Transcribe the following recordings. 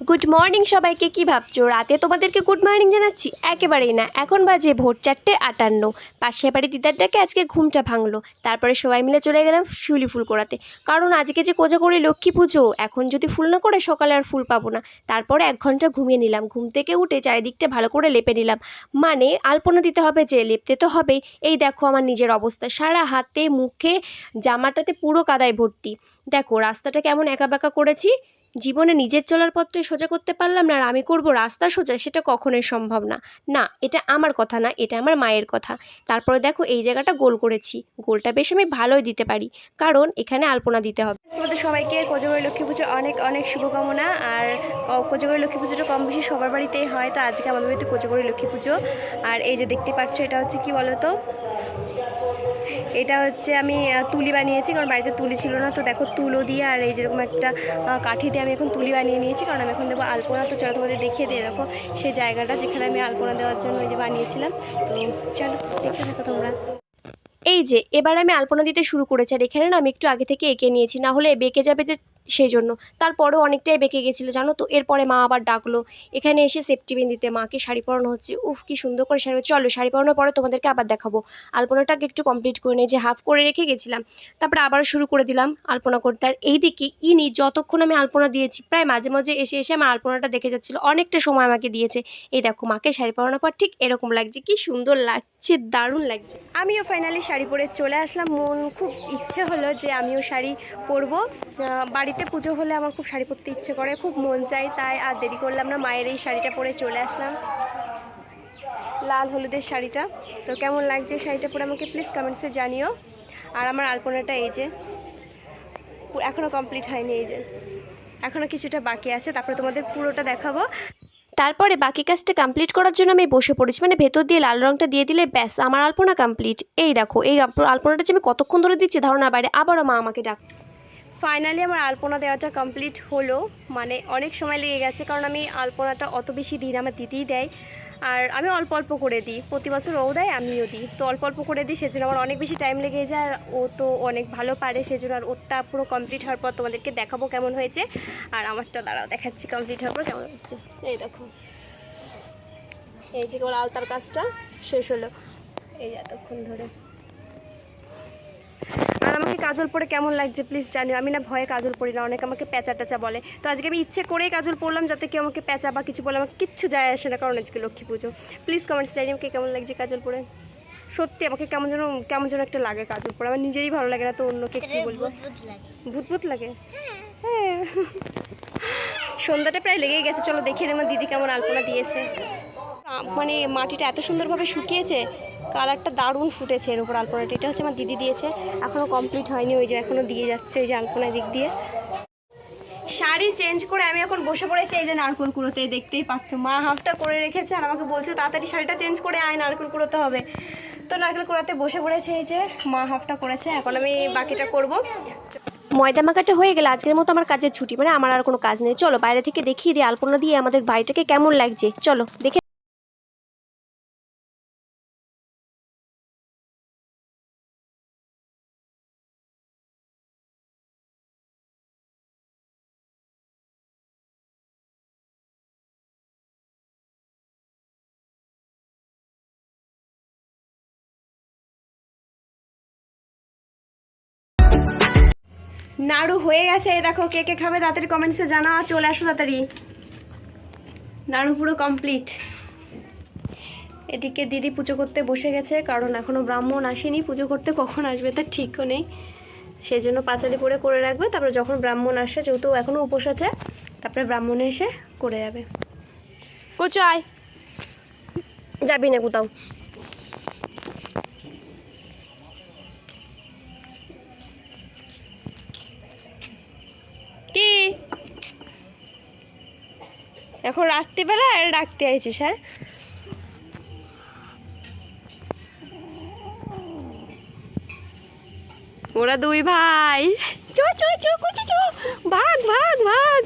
Good morning সবাইকে। কি ভাবছো রাতে তোমাদেরকে গুড মর্নিং জানাচ্ছি? একেবারেই না। এখন বাজে ভোর 4:58। পাশের বাড়ি দিদারটাকে আজকে ঘুমটা ভাঙলো। তারপরে সবাই মিলে চলে গেলাম শিউলি ফুল কোড়াতে, কারণ আজকে যে কোজাগরি লক্ষ্মী পুজো, এখন যদি ফুল না করে সকালে আর ফুল পাবো না। তারপরে 1 ঘন্টা ঘুমিয়ে নিলাম। ঘুম থেকে উঠে চারিদিকটা ভালো করে লেপে নিলাম, মানে আলপনা দিতে হবে, যে লেপতে তো হবেই। এই দেখো আমার নিজের অবস্থা, সারা হাতে মুখে জামাটাতে পুরো কাদায় ভর্তি। দেখো রাস্তাটা কেমন একা বাঁকা করেছি। জীবনে নিজের চলার পথে সোজা করতে পারলাম না, আর আমি করব রাস্তা সোজা, সেটা কখনোই সম্ভব না। না, এটা আমার কথা না, এটা আমার মায়ের কথা। তারপরে দেখো এই জায়গাটা গোল করেছি। গোলটা বেশ আমি ভালোই দিতে পারি, কারণ এখানে আলপনা দিতে হবে। তোমাদের সবাইকে কোজাগরি লক্ষ্মী পুজোর অনেক অনেক শুভকামনা। আর কোজাগরি লক্ষ্মী পুজোটা কম বেশি সবার বাড়িতেই হয়, তো আজকে আমাদের বাড়িতে কোজাগরি লক্ষ্মী পুজো। আর এই যে দেখতে পাচ্ছ, এটা হচ্ছে কি বলো তো, এটা হচ্ছে আমি তুলি বানিয়েছি, কারণ বাড়িতে তুলি ছিল না। তো দেখো তুলো দিয়ে আর এই যেরকম একটা কাঠি দিয়ে আমি এখন তুলি বানিয়ে নিয়েছি, কারণ আমি এখন দেবো আলপনা। তো চলো তোমাদের দেখিয়ে দিয়ে দেখো সেই জায়গাটা যেখানে আমি আলপনা দেওয়ার জন্য ওই যে বানিয়েছিলাম। তো চলো দেখতে থাকো তোমরা। এই যে এবার আমি আলপনা দিতে শুরু করেছি, আর এখানে না আমি একটু আগে থেকে এঁকে নিয়েছি, না হলে বেঁকে যাবে যে, সেই জন্য। তারপরেও অনেকটাই বেঁকে গেছিলো জানো তো। এরপরে মা আবার ডাকলো এখানে এসে সেফটি পিন দিতে। মাকে শাড়ি পরানো হচ্ছে। উফ কি সুন্দর করে শাড়ি। চলো শাড়ি পরানোর পরে তোমাদেরকে আবার দেখাবো। আলপনাটাকে একটু কমপ্লিট করে নিয়ে যে হাফ করে রেখে গেছিলাম, তারপরে আবার শুরু করে দিলাম আলপনা করতে। আর এইদিকে ইনি যতক্ষণ আমি আলপনা দিয়েছি, প্রায় মাঝে মাঝে এসে এসে আমার আলপনাটা দেখে যাচ্ছিলো, অনেকটা সময় আমাকে দিয়েছে। এই দেখো মাকে শাড়ি পরানোর পর ঠিক এরকম লাগছে, কি সুন্দর লাগছে, দারুণ লাগছে। আমিও ফাইনালি শাড়ি পরে চলে আসলাম। মন খুব ইচ্ছে হলো যে আমিও শাড়ি পরবো। বাড়িতে পুজো হলে আমার খুব শাড়ি পরতে ইচ্ছে করে, খুব মন চাই, তাই আর দেরি করলাম না, মায়ের এই শাড়িটা পরে চলে আসলাম, লাল হলুদের শাড়িটা। তো কেমন লাগছে শাড়িটা পরে আমাকে প্লিজ কমেন্টসে জানিও। আর আমার আলপনাটা এই যে এখনও কমপ্লিট হয়নি, এই যে এখনও কিছুটা বাকি আছে, তারপরে তোমাদের পুরোটা দেখাবো। তারপরে বাকি কাজটা কমপ্লিট করার জন্য আমি বসে পড়েছি, মানে ভেতর দিয়ে লাল রঙটা দিয়ে দিলে ব্যাস আমার আলপনা কমপ্লিট। এই দেখো এই আলপনাটা যে আমি কতক্ষণ ধরে দিচ্ছি ধারণার বাইরে। আবারও মা আমাকে ডাক। ফাইনালি আমার আলপনা দেওয়াটা কমপ্লিট হলো, মানে অনেক সময় লেগে গেছে, কারণ আমি আলপনাটা অত বেশি দিই না, আমার দিদিই দেয়। আর আমি অল্প অল্প করে দিই, প্রতি বছর ও দেয় আমিও দিই, তো অল্প অল্প করে দিই, সেজন্য আমার অনেক বেশি টাইম লেগে যায়। আর ও তো অনেক ভালো পারে, সেজন্য আর ওরটা পুরো কমপ্লিট হওয়ার পর তোমাদেরকে দেখাবো কেমন হয়েছে। আর আমারটা দাঁড়াও দেখাচ্ছি কমপ্লিট হওয়ার পর কেমন হচ্ছে। এই দেখো এই যে কেবল আলতার কাজটা শেষ হলো এই এতক্ষণ ধরে। আর আমাকে কাজল পরে কেমন লাগছে প্লিজ জানিও। আমি না ভয়ে কাজল পরি না, অনেকে আমাকে প্যাঁচা ট্যাচা বলে, তো আজকে আমি ইচ্ছে করেই কাজল পরলাম, যাতে কেউ আমাকে প্যাঁচা বা কিছু বলে আমার কিচ্ছু যায় আসে না, কারণ আজকে লক্ষ্মী পুজো। প্লিজ কমেন্টস জানিও আমাকে কেমন লাগছে কাজল পরে। সত্যি আমাকে কেমন যেন একটা লাগে কাজল পরে, আমার নিজেরই ভালো লাগে না, তো অন্যকে কী বলবো, ভূত ভূত লাগে। হ্যাঁ সন্ধ্যাটা প্রায় লেগেই গেছে, চলো দেখিয়ে আমার দিদি কেমন আলপনা দিয়েছে। মানে মাটিটা এত সুন্দরভাবে শুকিয়েছে, কালারটা দারুণ ফুটেছে এর উপর আলপনাটা। এটা হচ্ছে আমার দিদি দিয়েছে, এখনও কমপ্লিট হয়নি, ওই যে এখনও দিয়ে যাচ্ছে ওই যে আলপনার দিক দিয়ে। শাড়ি চেঞ্জ করে আমি এখন বসে পড়েছি এই যে নারকেল কুড়োতে, দেখতেই পাচ্ছ মা হাফটা করে রেখেছে, আর আমাকে বলছে তাড়াতাড়ি শাড়িটা চেঞ্জ করে আয়, নারকেল কুড়োতে হবে। তো নারকেল কুড়াতে বসে পড়েছে, এই যে মা হাফটা করেছে, এখন আমি বাকিটা করব। ময়দা মাখাটা হয়ে গেলে আজকের মতো আমার কাজের ছুটি, মানে আমার আর কোনো কাজ নেই। চলো বাইরে থেকে দেখিয়ে দিই আলপনা দিয়ে আমাদের বাড়িটাকে কেমন লাগছে, চলো দেখে। নাড়ু হয়ে গেছে, এই দেখো কে কে খাবে তাড়াতাড়ি কমেন্টসে জানা, চলে আসো তাড়াতাড়ি। নাড়ু পুরো কমপ্লিট। এদিকে দিদি পুজো করতে বসে গেছে, কারণ এখনও ব্রাহ্মণ আসেনি, পুজো করতে কখন আসবে তার ঠিকও নেই, সেই জন্য পাঁচালি করে রাখবে। তারপরে যখন ব্রাহ্মণ আসে, যেহেতু এখনও উপোস আছে, তারপরে ব্রাহ্মণে এসে করে যাবে। কোচায় যাবি না কোথাও? কি এখন রাত্রিবেলা ডাকতে আইছিস? হ্যাঁ ওরা দুই ভাই, ভাগ ভাগ ভাগ।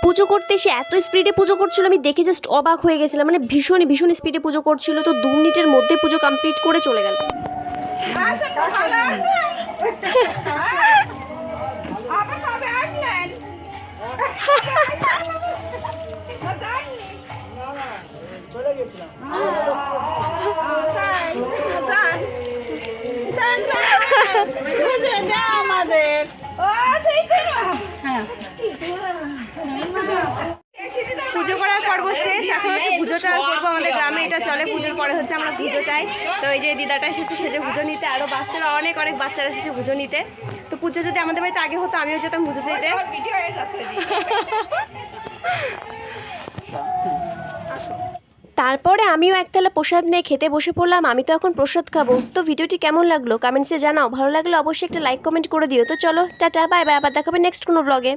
পুজো করতে এসে এত স্পিডে পুজো করছিল, আমি দেখে জাস্ট অবাক হয়ে গেছিলাম, মানে ভীষণ ভীষণ স্পিডে পুজো করছিল। তো 2 মিনিটের মধ্যে পুজো কমপ্লিট করে চলে গেল। এটা আমাদের পুজো করার পর্ব শেষ, এখন হচ্ছে পুজো চাওয়ার পর্ব। আমাদের গ্রামে এটা চলে, পুজোর পরে হচ্ছে আমরা পুজো চাই। তো এই যে দিদাটা এসেছে সেজে পুজো নিতে, আরও বাচ্চারা অনেক অনেক বাচ্চারা এসেছে পুজো নিতে। তো পুজো যদি আমাদের বাড়িতে আগে হতো আমিও যেতাম পুজো চাইতে। তারপরে আমিও এক থালা প্রসাদ নিয়ে খেতে বসে পড়লাম। আমি তো এখন প্রসাদ খাবো। তো ভিডিওটি কেমন লাগলো কমেন্টসে জানাও, ভালো লাগলে অবশ্যই একটা লাইক কমেন্ট করে দিও। তো চলো টাটা, বাই বাই, আবার দেখাবে নেক্সট কোনো ব্লগে।